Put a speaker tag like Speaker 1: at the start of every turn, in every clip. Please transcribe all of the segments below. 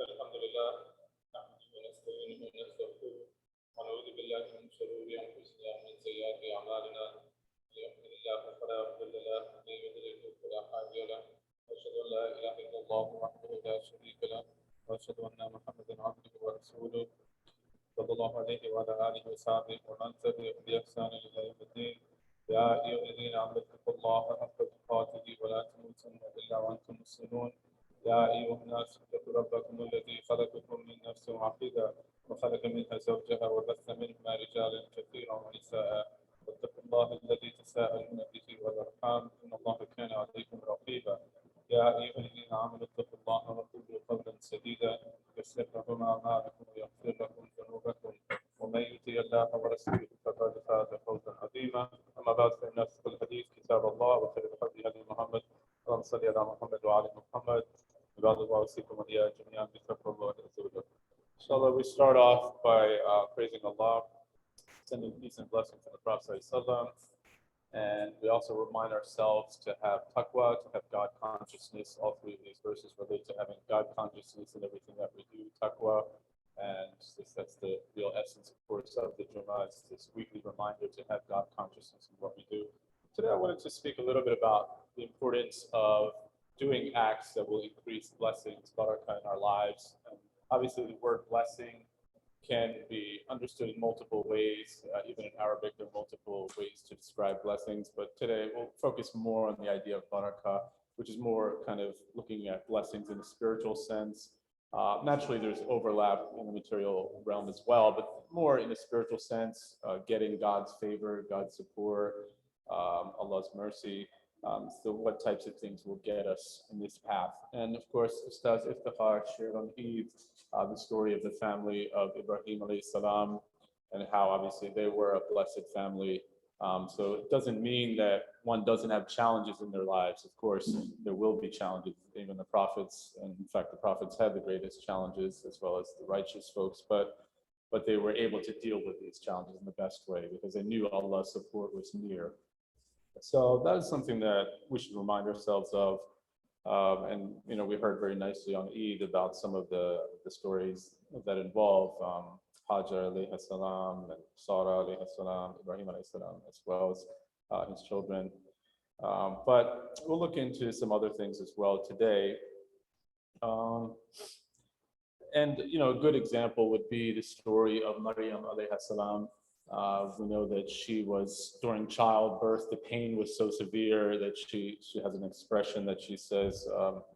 Speaker 1: الحمد لله نحمده ونستعينه ونستغفره ونعوذ بالله من شرور انفسنا ومن سيئات اعمالنا من يهده الله فلا مضل له ومن يضلل فلا هادي له واشهد ان لا اله الا الله وحده لا شريك له واشهد ان محمدا عبده ورسوله صلى الله عليه وعلى اله وصحبه ومن تبعهم باحسان الى يوم الدين يا ايها الذين امنوا اتقوا الله حق تقاته ولا تموتن الا وانتم مسلمون يا أيها الناس اتقوا ربكم الذي خلقكم من نفس واحدة وخلق منها زوجها وبث منهما رجالا كثيرا ونساء واتقوا الله الذي تساءلون به والأرحام إن الله كان عليكم رقيبا يا أيها الذين آمنوا اتقوا الله وقولوا قولا سديدا يصلح لكم أعمالكم ويغفر لكم ذنوبكم ومن يطع الله ورسوله فقد فاز فوزا عظيما أما بعد فإن أصدق الحديث كتاب الله وخير الهدي هدي محمد اللهم صل على محمد وعلى محمد. Inshallah, we start off by praising Allah, sending peace and blessings to the Prophet ﷺ, and we also remind ourselves to have taqwa, to have God consciousness. All three of these verses relate to having God consciousness in everything that we do, taqwa, and that's the real essence, of course, of the Jummah. It's this weekly reminder to have God consciousness in what we do. Today I wanted to speak a little bit about the importance of doing acts that will increase blessings, barakah in our lives. And obviously, the word blessing can be understood in multiple ways. Even in Arabic, there are multiple ways to describe blessings. But today, we'll focus more on the idea of barakah, which is more kind of looking at blessings in a spiritual sense. Naturally, there's overlap in the material realm as well, but more in a spiritual sense, getting God's favor, God's support, Allah's mercy. So what types of things will get us in this path? And of course, Ustaz Iftikhar shared on Eid the story of the family of Ibrahim alayhi salam and how obviously they were a blessed family. So it doesn't mean that one doesn't have challenges in their lives. Of course, there will be challenges. Even the prophets, and in fact, the prophets had the greatest challenges as well as the righteous folks, but they were able to deal with these challenges in the best way because they knew Allah's support was near. So that is something that we should remind ourselves of. And we heard very nicely on Eid about some of the stories that involve Hajar alayhi salam and Sarah alayhi salam, Ibrahim alayhi salam, as well as his children. But we'll look into some other things as well today. And a good example would be the story of Maryam alayhi salam. We know that she was, during childbirth, the pain was so severe that she has an expression that she says,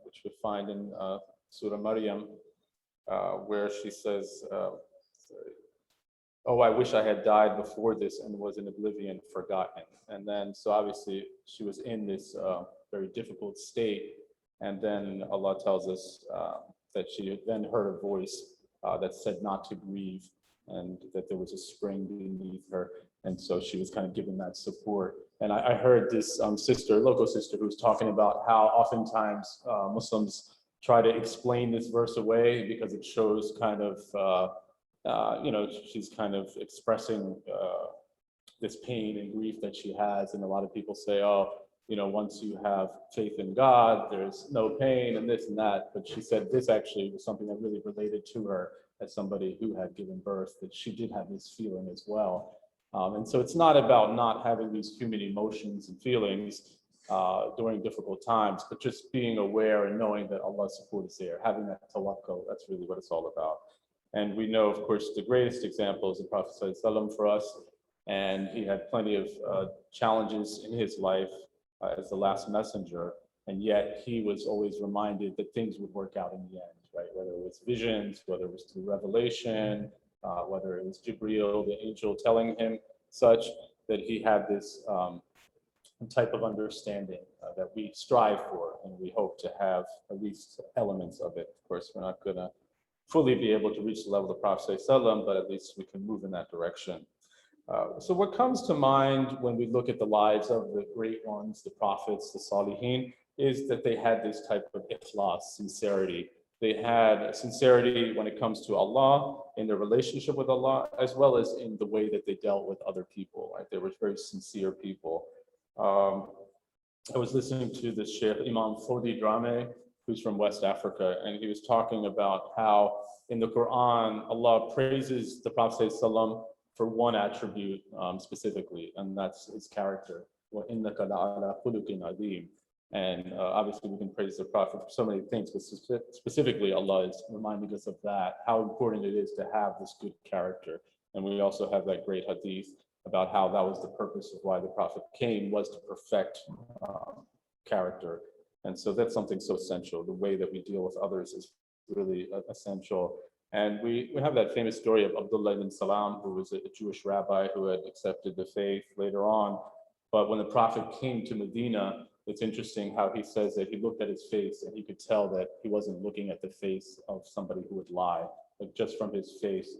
Speaker 1: which we find in Surah Maryam, where she says, oh, I wish I had died before this and was in oblivion forgotten. And then, so obviously, she was in this very difficult state. And then Allah tells us that she then heard a voice that said not to grieve, and that there was a spring beneath her. And so she was kind of given that support. And I heard this local sister, who was talking about how oftentimes Muslims try to explain this verse away because it shows kind of, she's kind of expressing this pain and grief that she has. And a lot of people say, oh, once you have faith in God, there's no pain and this and that. But she said this actually was something that really related to her as somebody who had given birth, that she did have this feeling as well. And so it's not about not having these human emotions and feelings during difficult times, but just being aware and knowing that Allah's support is there, having that tawakkul. That's really what it's all about. And we know, of course, the greatest example is the Prophet ﷺ for us. And he had plenty of challenges in his life as the last messenger. And yet he was always reminded that things would work out in the end, right? Whether it was visions, whether it was through revelation, whether it was Jibreel, the angel, telling him such. that he had this type of understanding that we strive for, and we hope to have at least elements of it. Of course, we're not going to fully be able to reach the level of the Prophet ﷺ, but at least we can move in that direction. So what comes to mind when we look at the lives of the great ones, the prophets, the Salihin, is that they had this type of ikhlas, sincerity. They had sincerity when it comes to Allah, in their relationship with Allah, as well as in the way that they dealt with other people. Right? They were very sincere people. I was listening to the Sheikh Imam Fodi Drame, who's from West Africa, and he was talking about how in the Quran, Allah praises the Prophet ﷺ for one attribute specifically, and that's his character. وَإِنَّكَ لَعَلَى خُلُقٍ عَظِيمٍ. And obviously we can praise the Prophet for so many things, but specifically Allah is reminding us of that, how important it is to have this good character. And we also have that great hadith about how that was the purpose of why the Prophet came, was to perfect character. And so that's something so essential. The way that we deal with others is really essential. And we have that famous story of Abdullah ibn Salam, who was a Jewish rabbi who had accepted the faith later on. But when the Prophet came to Medina, it's interesting how he says that he looked at his face and he could tell that he wasn't looking at the face of somebody who would lie. Like just from his face,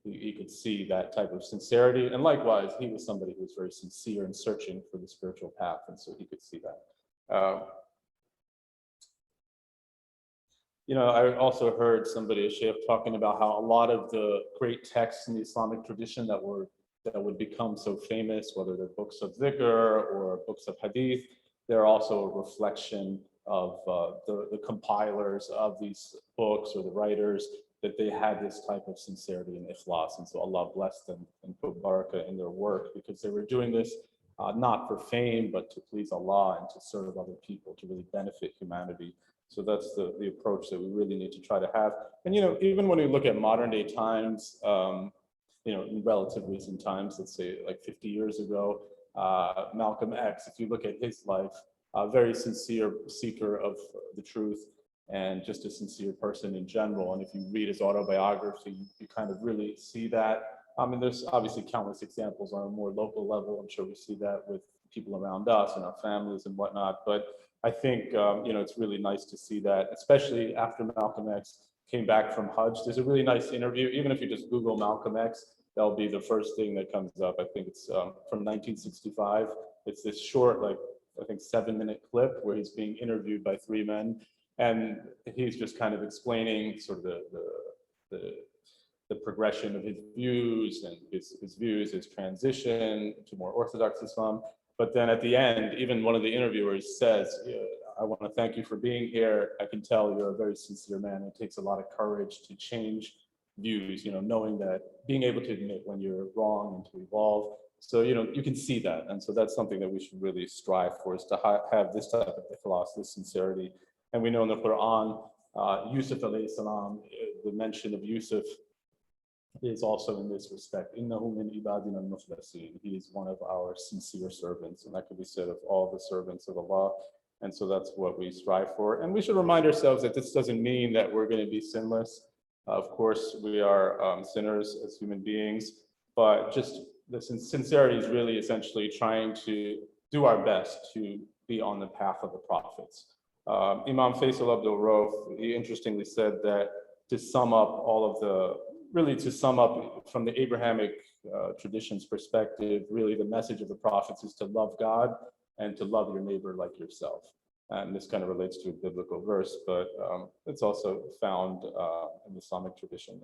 Speaker 1: he could see that type of sincerity. And likewise, he was somebody who was very sincere and searching for the spiritual path. And so he could see that. I also heard somebody, a sheikh, talking about how a lot of the great texts in the Islamic tradition that would become so famous, whether they're books of dhikr or books of hadith, they're also a reflection of the compilers of these books or the writers, that they had this type of sincerity and ikhlas. And so Allah blessed them and put barakah in their work, because they were doing this not for fame, but to please Allah and to serve other people, to really benefit humanity. So that's the approach that we really need to try to have. And, even when we look at modern day times, in relative recent times, let's say like 50 years ago, Malcolm X, if you look at his life, a very sincere seeker of the truth and just a sincere person in general. And if you read his autobiography, you kind of really see that. I mean, there's obviously countless examples on a more local level. I'm sure we see that with people around us and our families and whatnot. But I think, it's really nice to see that, especially after Malcolm X came back from Hajj. There's a really nice interview. Even if you just Google Malcolm X, that'll be the first thing that comes up. I think it's from 1965. It's this short, I think 7-minute clip where he's being interviewed by 3 men. And he's just kind of explaining sort of the progression of his views and his views, his transition to more Orthodox Islam. But then at the end, even one of the interviewers says, I want to thank you for being here. I can tell you're a very sincere man. It takes a lot of courage to change views, knowing that, being able to admit when you're wrong and to evolve. So, you can see that. And so that's something that we should really strive for, is to have this type of ikhlas, this sincerity. And we know in the Quran, Yusuf alayhi salam, the mention of Yusuf is also in this respect. إِنَّهُ مِنْ عِبَادِنَا الْمُخْلَصِينَ. He is one of our sincere servants, and that could be said of all the servants of Allah. And so that's what we strive for. And we should remind ourselves that this doesn't mean that we're going to be sinless. Of course, we are sinners as human beings, but just the sincerity is really essentially trying to do our best to be on the path of the prophets. Imam Faisal Abdul Rauf, he interestingly said that to sum up from the Abrahamic tradition's perspective, really the message of the prophets is to love God and to love your neighbor like yourself. And this kind of relates to a biblical verse, but it's also found in the Islamic tradition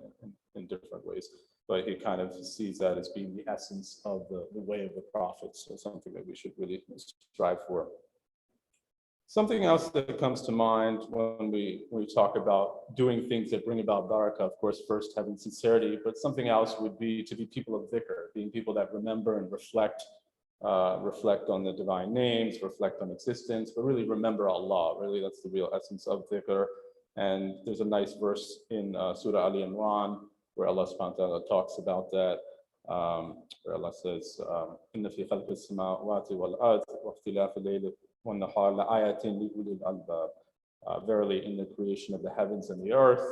Speaker 1: in different ways. But he kind of sees that as being the essence of the way of the prophets, so something that we should really strive for. Something else that comes to mind when we talk about doing things that bring about barakah, of course, first having sincerity, but something else would be to be people of dhikr, being people that remember and reflect on the divine names, reflect on existence, but really remember Allah. Really, that's the real essence of dhikr. And there's a nice verse in Surah Ali Imran where Allah subhanahu wa ta'ala talks about that, where Allah says, إِنَّ فِي خَلْقِ السَّمَاوَاتِ وَالْأَرْضِ وَاخْتِلَافِ اللَّيْلِ وَالنَّهَارِ لَآيَاتٍ لِأُولِي الْأَلْبَابِ. Verily, in the creation of the heavens and the earth,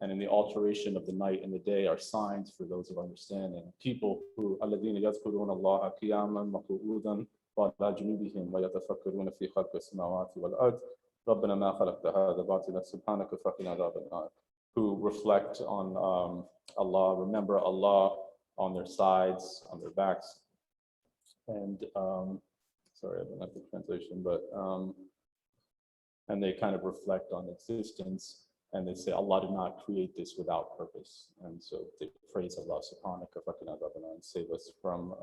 Speaker 1: and in the alteration of the night and the day are signs for those of understanding. People who الذين يذكرون الله قياما وقعودا وعلى جنوبهم ويتفكرون في خلق السماوات والأرض ربنا ما خلقت هذا باطلا سبحانك فقنا عذاب النار. Who reflect on Allah, remember Allah on their sides, on their backs, and sorry, I don't have the translation, but and they kind of reflect on existence, and they say Allah did not create this without purpose, and so they praise Allah subhanaka faqina adhaban and save us from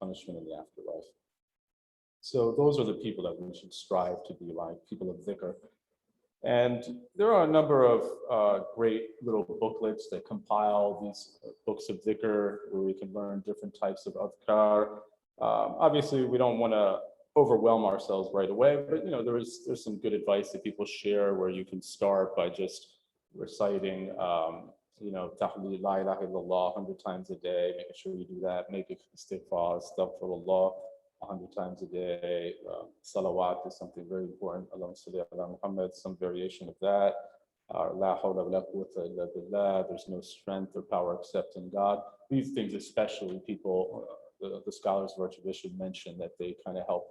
Speaker 1: punishment in the afterlife. So those are the people that we should strive to be like, people of dhikr. And there are a number of great little booklets that compile these books of dhikr where we can learn different types of adhkar. Obviously, we don't want to overwhelm ourselves right away, but there's some good advice that people share where you can start by just reciting, tahleel la ilaha illallah 100 times a day, making sure you do that, make istighfar, astaghfirullah 100 times a day. Salawat is something very important. Allahumma salli ala Muhammad, some variation of that. La hawla wa la quwwata illa billah. There's no strength or power except in God. These things, especially people, the scholars of our tradition mention that they kind of help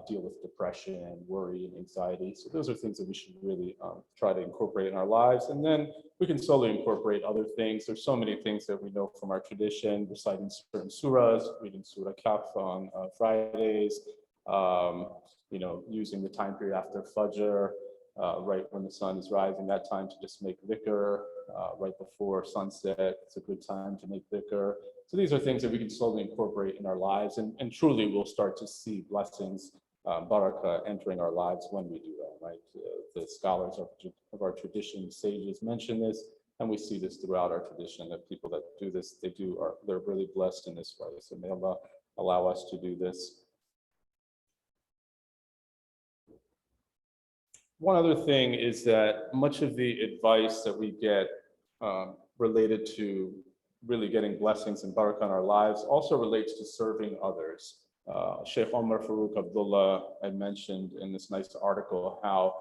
Speaker 1: deal with depression and worry and anxiety. So those are things that we should really try to incorporate in our lives. And then we can slowly incorporate other things. There's so many things that we know from our tradition, reciting certain surahs, reading Surah Kahf on Fridays, using the time period after Fajr, right when the sun is rising, that time to just make dhikr, right before sunset. It's a good time to make dhikr. So these are things that we can slowly incorporate in our lives, and truly we'll start to see blessings, barakah, entering our lives when we do that, right? The scholars of our tradition, sages mention this, and we see this throughout our tradition, that people that do this, they're really blessed in this way. So may Allah allow us to do this. One other thing is that much of the advice that we get related to really getting blessings and barakah in our lives also relates to serving others. Sheikh Omar Farooq Abdullah had mentioned in this nice article how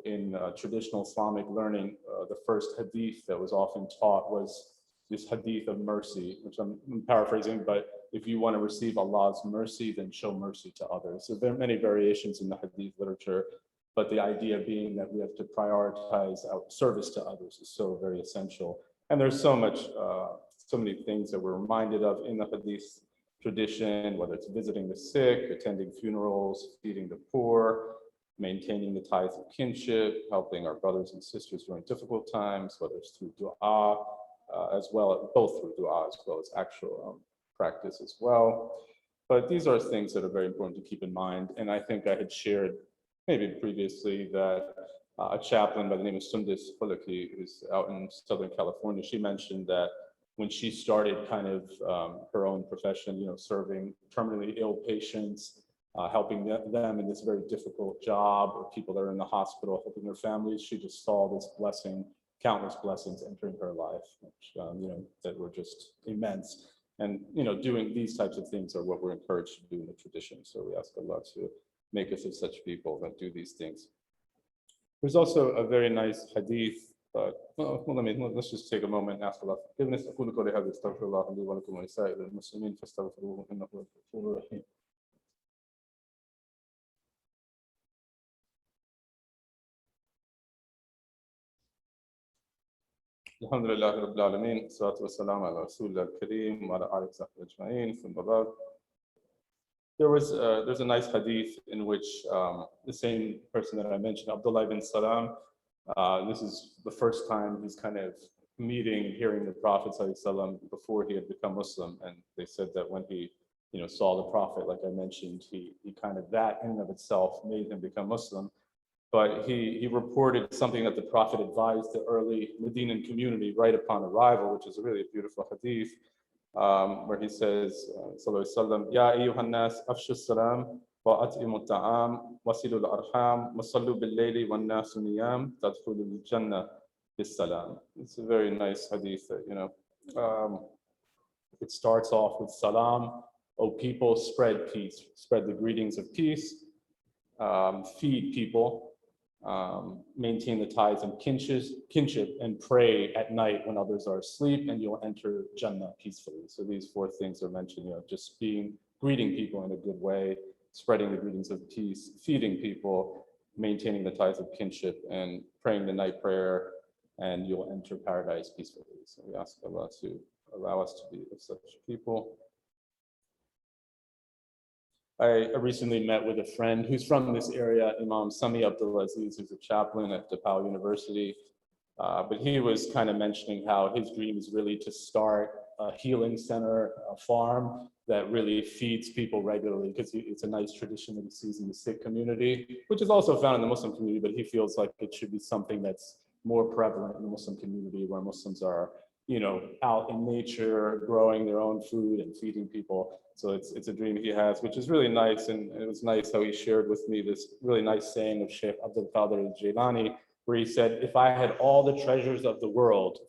Speaker 1: in traditional Islamic learning, the first hadith that was often taught was this hadith of mercy, which I'm paraphrasing, but if you want to receive Allah's mercy, then show mercy to others. So there are many variations in the hadith literature, but the idea being that we have to prioritize our service to others is so very essential. And there's so many things that we're reminded of in the hadith tradition, whether it's visiting the sick, attending funerals, feeding the poor, maintaining the ties of kinship, helping our brothers and sisters during difficult times, whether it's through dua, both through dua as well as actual practice as well. But these are things that are very important to keep in mind. And I think I had shared maybe previously that a chaplain by the name of Sundis Fulaki, who's out in Southern California, she mentioned that when she started kind of her own profession, serving terminally ill patients, helping them in this very difficult job, or people that are in the hospital, helping their families, she just saw this blessing, countless blessings entering her life, which, that were just immense. And, doing these types of things are what we're encouraged to do in the tradition. So we ask Allah to make us of such people that do these things. There's also a very nice hadith, but let's just take a moment and ask Allah forgiveness. أقول قولي هذا استغفر الله لي ولكم ولسائر المسلمين فاستغفروه إنه هو الغفور الرحيم. الحمد لله رب العالمين والصلاة والسلام على رسول الله الكريم وعلى آله وصحبه أجمعين ثم بعد. There's a nice hadith in which the same person that I mentioned, Abdullah ibn Salam, this is the first time he's kind of hearing the Prophet ﷺ before he had become Muslim. And they said that when he saw the Prophet, like I mentioned, he kind of, that in and of itself made him become Muslim. But he reported something that the Prophet advised the early Medinan community right upon arrival, which is a really beautiful hadith, where he says, Sallallahu Alaihi Wasallam, Ya ayyuhan nas afshu salam wa at'imu ta'am wasilu al-arham wa sallu bil-layli wan nasu niyam tadkhulu al-jannah bis-salam. It's a very nice hadith that, it starts off with salam, O people, spread peace, spread the greetings of peace, feed people, maintain the ties of kinship, and pray at night when others are asleep, and you'll enter Jannah peacefully. So these four things are mentioned, just greeting people in a good way, spreading the greetings of peace, feeding people, maintaining the ties of kinship, and praying the night prayer, and you'll enter paradise peacefully. So we ask Allah to allow us to be of such people. I recently met with a friend who's from this area, Imam Sami Abdulaziz, who's a chaplain at DePaul University. But he was kind of mentioning how his dream is really to start a healing center, a farm that really feeds people regularly, because it's a nice tradition that he sees in the Sikh community, which is also found in the Muslim community, but he feels like it should be something that's more prevalent in the Muslim community, where Muslims are out in nature, growing their own food and feeding people. So it's a dream he has, which is really nice. And it was nice how he shared with me this really nice saying of Sheikh Abdul Qadir al-Jilani, where he said, if I had all the treasures of the world,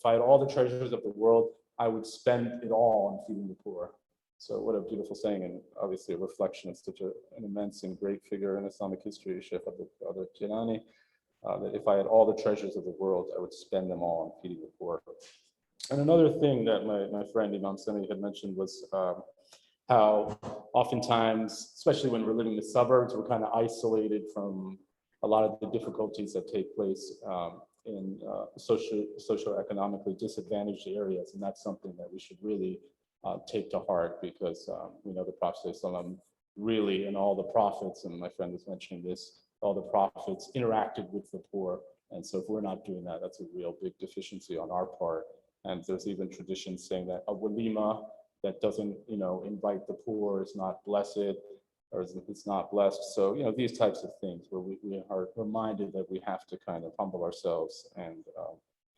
Speaker 1: I would spend it all on feeding the poor. So what a beautiful saying, and obviously a reflection of such an immense and great figure in Islamic history, Sheikh Abdul Qadir al-Jilani, that if I had all the treasures of the world, I would spend them all on feeding the poor. And another thing that my friend Imam Sami had mentioned was how oftentimes, especially when we're living in the suburbs, we're kind of isolated from a lot of the difficulties that take place in socioeconomically disadvantaged areas. And that's something that we should really take to heart, because we know the Prophet ﷺ really, and all the prophets, and my friend was mentioning this, all the prophets interacted with the poor. And so if we're not doing that, that's a real big deficiency on our part. And there's even traditions saying that a walima that doesn't, invite the poor is not blessed, or it's not blessed. So, these types of things where we are reminded that we have to kind of humble ourselves and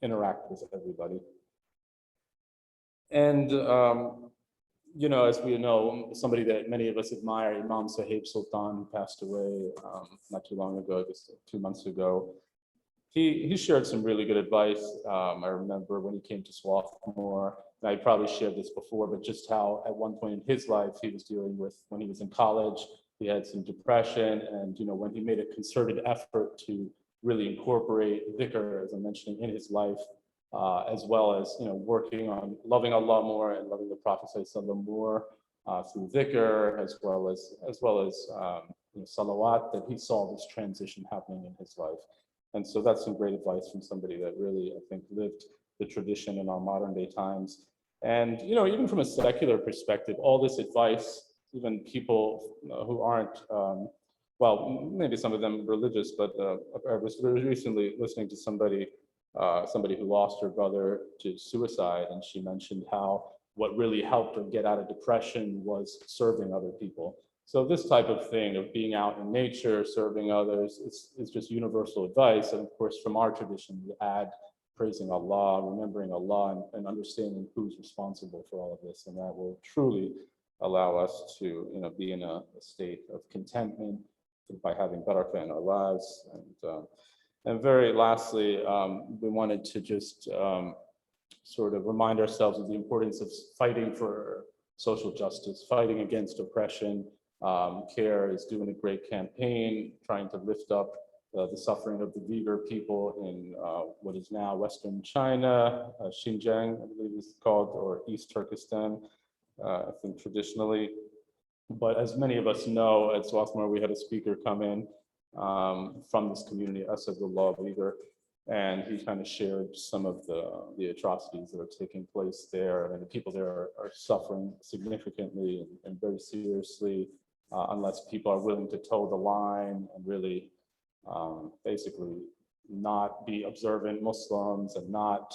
Speaker 1: interact with everybody. And, as we know, somebody that many of us admire, Imam Sahib Sultan, who passed away not too long ago, just 2 months ago. He shared some really good advice. I remember when he came to Swarthmore, and I probably shared this before, but just how at one point in his life he was dealing with, when he was in college, he had some depression, and when he made a concerted effort to really incorporate dhikr, as I'm mentioning, in his life, as well as working on loving Allah more and loving the Prophet ﷺ more through dhikr, as well as salawat, that he saw this transition happening in his life. And so that's some great advice from somebody that really, I think, lived the tradition in our modern day times. And, even from a secular perspective, all this advice, even people who aren't, well, maybe some of them religious, but I was recently listening to somebody who lost her brother to suicide, and she mentioned how what really helped her get out of depression was serving other people. So this type of thing of being out in nature, serving others, is just universal advice. And of course, from our tradition, we add praising Allah, remembering Allah, and understanding who's responsible for all of this. And that will truly allow us to be in a state of contentment by having barakah in our lives. And very lastly, we wanted to just sort of remind ourselves of the importance of fighting for social justice, fighting against oppression. CARE is doing a great campaign trying to lift up the suffering of the Uyghur people in what is now Western China, Xinjiang, I believe it's called, or East Turkestan, I think traditionally. But as many of us know, at Swarthmore, we had a speaker come in from this community, Asadullah Uyghur, and he kind of shared some of the atrocities that are taking place there. And the people there are suffering significantly and very seriously, unless people are willing to toe the line and really basically not be observant Muslims and not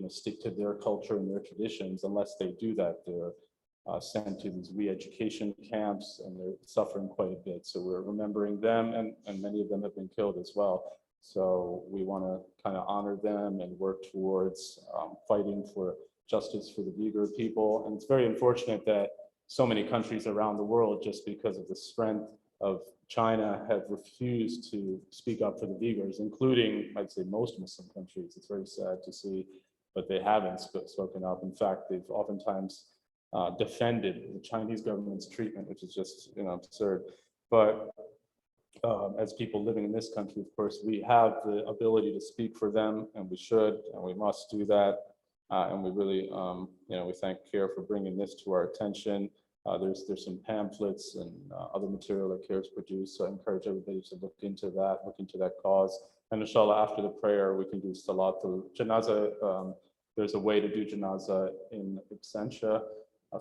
Speaker 1: stick to their culture and their traditions. Unless they do that, they're sent to these re-education camps, and they're suffering quite a bit. So we're remembering them, and many of them have been killed as well. So we want to kind of honor them and work towards fighting for justice for the Uyghur people. And it's very unfortunate that so many countries around the world, just because of the strength of China, have refused to speak up for the Uyghurs, including, I'd say, most Muslim countries. It's very sad to see, but they haven't spoken up. In fact, they've oftentimes defended the Chinese government's treatment, which is just absurd. But As people living in this country, of course, we have the ability to speak for them, and we should, and we must do that. And we really, we thank CARE for bringing this to our attention. There's some pamphlets and other material that CARE has produced, so I encourage everybody to look into that cause. And inshallah, after the prayer, we can do salatul janazah. There's a way to do janazah in absentia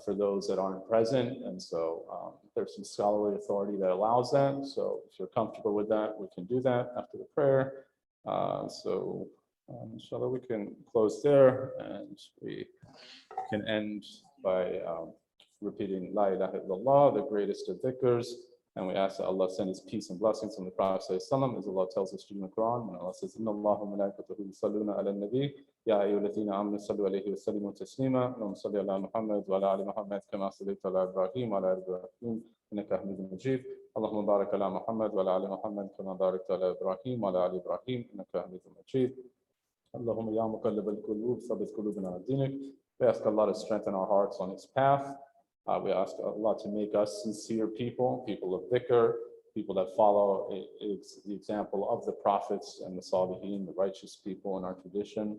Speaker 1: for those that aren't present. And so there's some scholarly authority that allows that. So if you're comfortable with that, we can do that after the prayer. Inshallah, we can close there, and we can end by repeating La ilaha illallah, the greatest of dhikrs. And we ask that Allah send His peace and blessings on the Prophet as Allah tells us in the Quran, when Allah says, Inna Allah wa malaikatahu yusalluna ala nabi, ya ayyuhalladhina amanu sallu alayhi wa sallimu taslima, Allahumma salli ala Muhammad wa ala ali Muhammad kama sallaita ala Ibrahim wa ala ali Ibrahim innaka Hamidun Majid. Allahumma barik ala Muhammad wa ala ali Muhammad kama barakta ala Ibrahim wa ala ali Ibrahim innaka Hamidun Majid. Allahumma ya muqallib al-qulub thabbit qulubana ala dinik. We ask Allah to strengthen our hearts on His path. We ask Allah to make us sincere people of dhikr, people that follow the example of the prophets and the salihin, the righteous people in our tradition.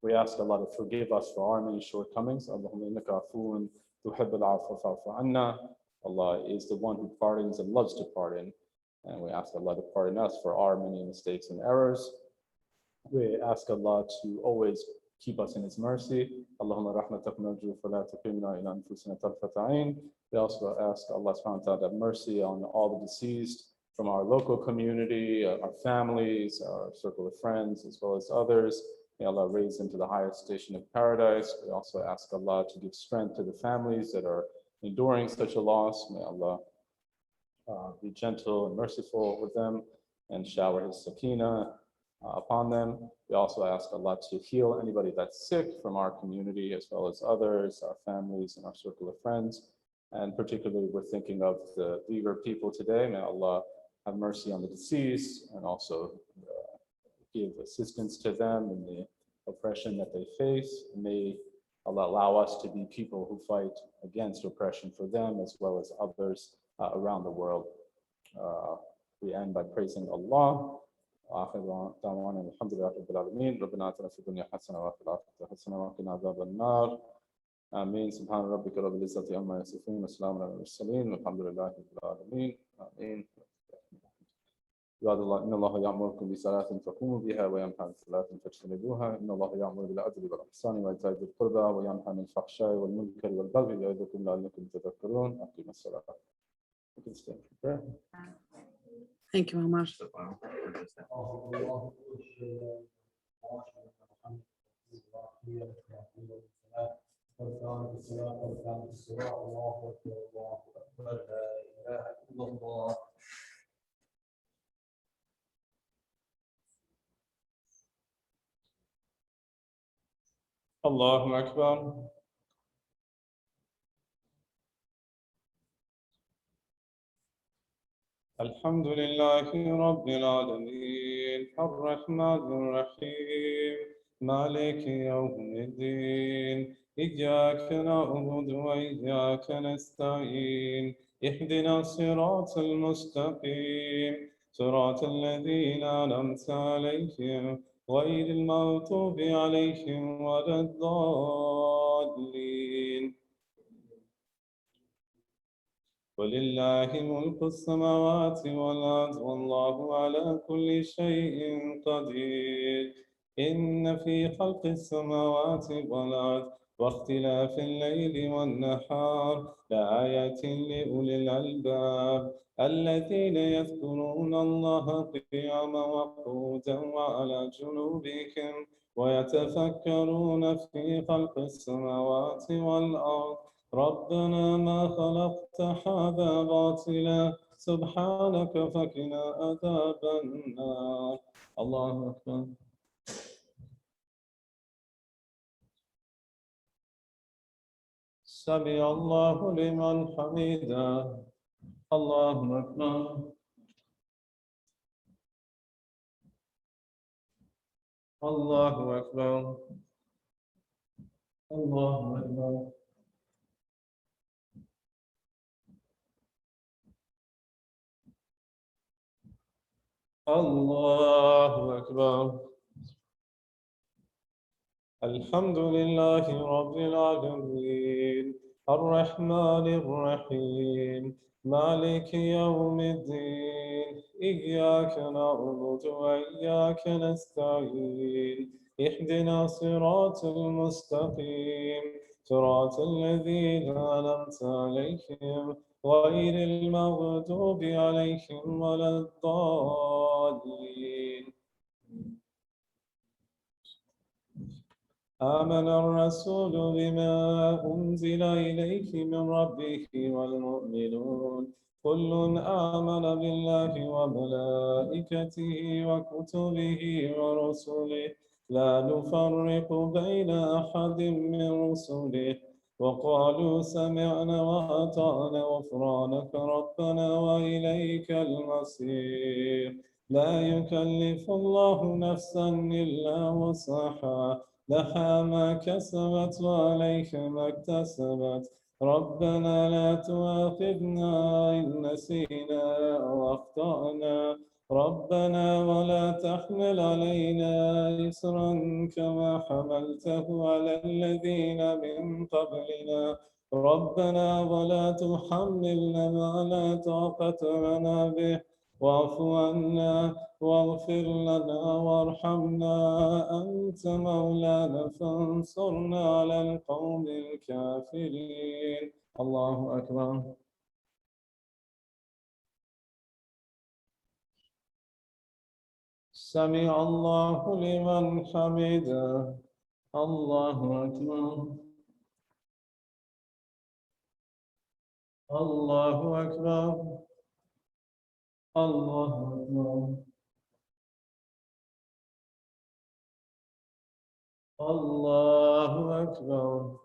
Speaker 1: We ask Allah to forgive us for our many shortcomings. Allahumma innaka afuwun tuhibbul afwa fa'fu anna. Allah is the one who pardons and loves to pardon. And we ask Allah to pardon us for our many mistakes and errors. We ask Allah to always keep us in His mercy. Allahumma rahmatak narju fala tuqimna ila anfusina tarfata ayn. We also ask Allah subhanahu wa ta'ala to have mercy on all the deceased from our local community, our families, our circle of friends, as well as others. May Allah raise them to the highest station of paradise. We also ask Allah to give strength to the families that are enduring such a loss. May Allah be gentle and merciful with them and shower His sakina upon them. We also ask Allah to heal anybody that's sick from our community, as well as others, our families and our circle of friends. And particularly, we're thinking of the Uyghur people today. May Allah have mercy on the deceased and also give assistance to them in the oppression that they face. May Allah allow us to be people who fight against oppression for them, as well as others around the world. We end by praising Allah. آخر دعوانا الحمد لله رب العالمين ربنا آتنا في الدنيا حسنة وفي الآخرة حسنة وقنا عذاب النار آمين سبحان ربك رب العزة عما يصفون وسلام على المرسلين والحمد لله رب العالمين آمين. عباد الله إن الله يأمركم بصلاة فقوموا بها وينهى عن صلاة فاجتنبوها إن الله يأمر بالعدل والإحسان وإيتاء ذي القربى وينهى عن الفحشاء والمنكر والبغي يعظكم لعلكم تذكرون أقيموا الصلاة. You can stand for prayer.
Speaker 2: Thank you, Omar.
Speaker 1: Allahu Akbar. الحمد لله رب العالمين الرحمن الرحيم مالك يوم الدين إياك نعبد وإياك نستعين اهدنا الصراط المستقيم صراط الذين أنعمت عليهم غير المغضوب عليهم ولا الضالين ولله ملك السماوات والأرض والله على كل شيء قدير إن في خلق السماوات والأرض واختلاف الليل والنهار لآيات لأولي الألباب الذين يذكرون الله قياما وقعودا وعلى جنوبهم ويتفكرون في خلق السماوات والأرض ربنا ما خلقت هذا باطلا سبحانك فقنا عذاب النار الله أكبر سمع الله لمن حمده الله أكبر الله أكبر الله أكبر الله أكبر. الحمد لله رب العالمين الرحمن الرحيم مالك يوم الدين إياك نعبد وإياك نستعين اهدنا صراط المستقيم صراط الذين أنعمت عليهم غير المغضوب عليهم ولا الضالين. آمن الرسول بما أنزل إليه من ربه والمؤمنون كل آمن بالله وملائكته وكتبه ورسله لا نفرق بين أحد من رسله وقالوا سمعنا وأطعنا غفرانك ربنا وإليك المصير. لا يكلف الله نفسا إلا وسعها لها ما كسبت وعليها ما اكتسبت ربنا لا تؤاخذنا إن نسينا أو أخطأنا ربنا ولا تحمل علينا إصرا كما حملته على الذين من قبلنا ربنا ولا تحملنا ما لا طاقة لنا به واعف عنا واغفر لنا وارحمنا أنت مولانا فانصرنا على القوم الكافرين. الله أكبر. سمع الله لمن حمده. الله أكبر. الله أكبر. الله أكبر. الله أكبر.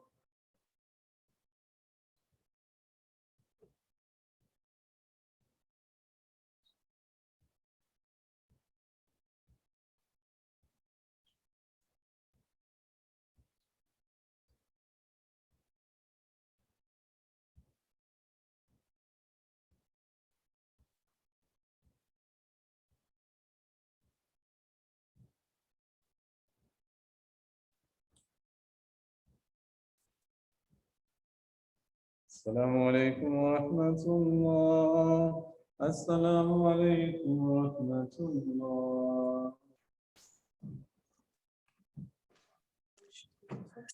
Speaker 1: السلام عليكم ورحمة الله. السلام عليكم ورحمة الله.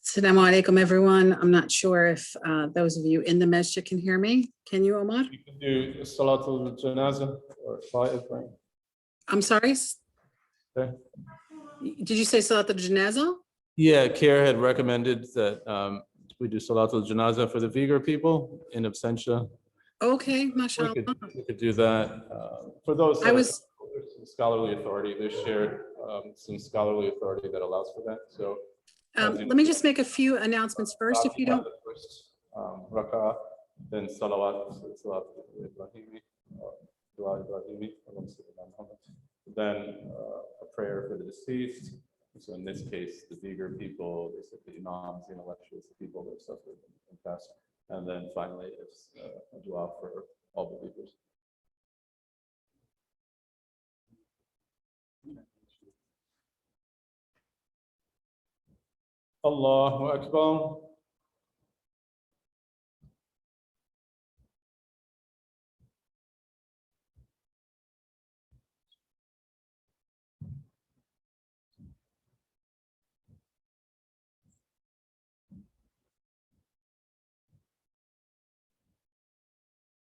Speaker 2: Assalamu alaikum, everyone. I'm not sure if those of you in the masjid can hear me. Can you, Omar?
Speaker 1: You can do Salatul Janazah or Fa'id, right?
Speaker 2: I'm sorry.
Speaker 1: Okay.
Speaker 2: Did you say Salat al-Janaza?
Speaker 1: Yeah, CARE had recommended that we do Salatul Janazah for the Uyghur people in absentia.
Speaker 2: Okay,
Speaker 1: We
Speaker 2: mashallah.
Speaker 1: could do that. For those
Speaker 2: I
Speaker 1: that
Speaker 2: was,
Speaker 1: there's some scholarly authority, there's shared some scholarly authority that allows for that. So
Speaker 2: let me just make a few announcements first, if you don't.
Speaker 1: the first Barakah, then Salawat, Salat Ibrahimi, Dua Ibrahimi, then a prayer for the deceased. So in this case, the Uyghur people, they said the imams, the intellectuals, the people that suffered and passed. And then finally, it's a dua for all believers. Allahu Akbar.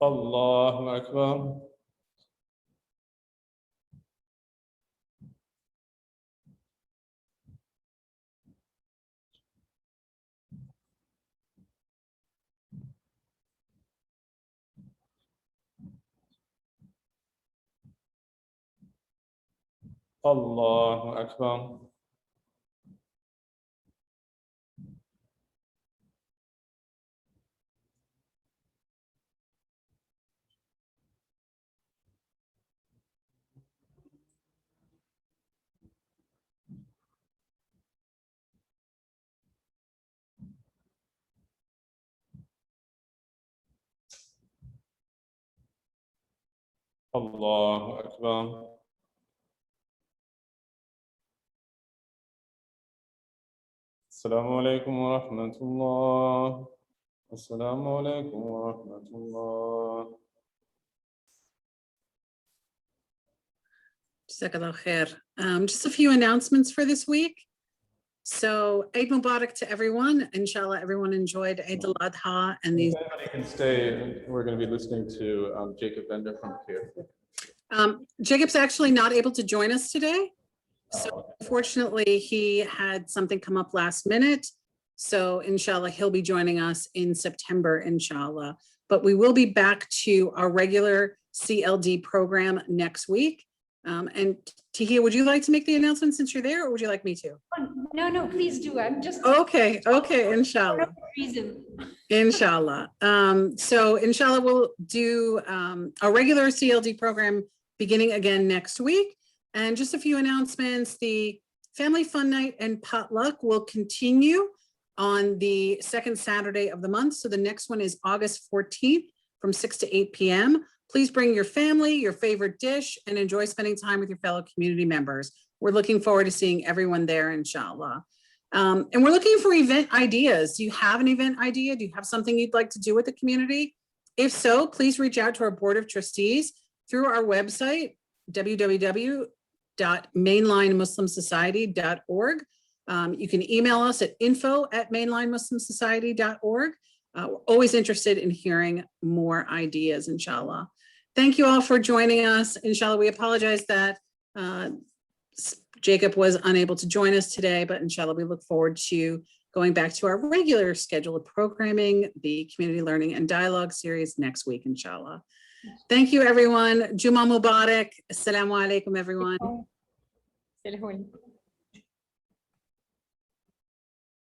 Speaker 1: Allahu Akbar. Allahu Akbar. Allahu Akbar. السلام عليكم ورحمة الله. السلام عليكم ورحمة الله.
Speaker 2: Jazakallah khair. Just a few announcements for this week. So Eid Mubarak to everyone. Inshallah, everyone enjoyed Eid al-Adha and these.
Speaker 1: If anybody can stay, we're going to be listening to Jacob Bender from here.
Speaker 2: Jacob's actually not able to join us today. So unfortunately, he had something come up last minute. So inshallah, he'll be joining us in September, inshallah. But we will be back to our regular CLD program next week. And Tahia, would you like to make the announcement since you're there, or would you like me to?
Speaker 3: No, please do. I'm just.
Speaker 2: Okay, inshallah.
Speaker 3: Reason.
Speaker 2: Inshallah. So inshallah, we'll do our regular CLD program beginning again next week. And just a few announcements. The Family Fun Night and Potluck will continue on the second Saturday of the month. So the next one is August 14th from 6 to 8 p.m. Please bring your family, your favorite dish, and enjoy spending time with your fellow community members. We're looking forward to seeing everyone there, inshallah. And we're looking for event ideas. Do you have an event idea? Do you have something you'd like to do with the community? If so, please reach out to our Board of Trustees through our website, www.mainlinemuslimsociety.org. You can email us at info@mainlinemuslimsociety.org. We're always interested in hearing more ideas, inshallah. Thank you all for joining us. Inshallah, we apologize that Jacob was unable to join us today, but inshallah, we look forward to going back to our regular scheduled programming, the Community Learning and Dialogue series next week, inshallah. Thank you, everyone. Juma Mubarak. Assalamu alaikum, everyone.
Speaker 3: Salaam alaikum.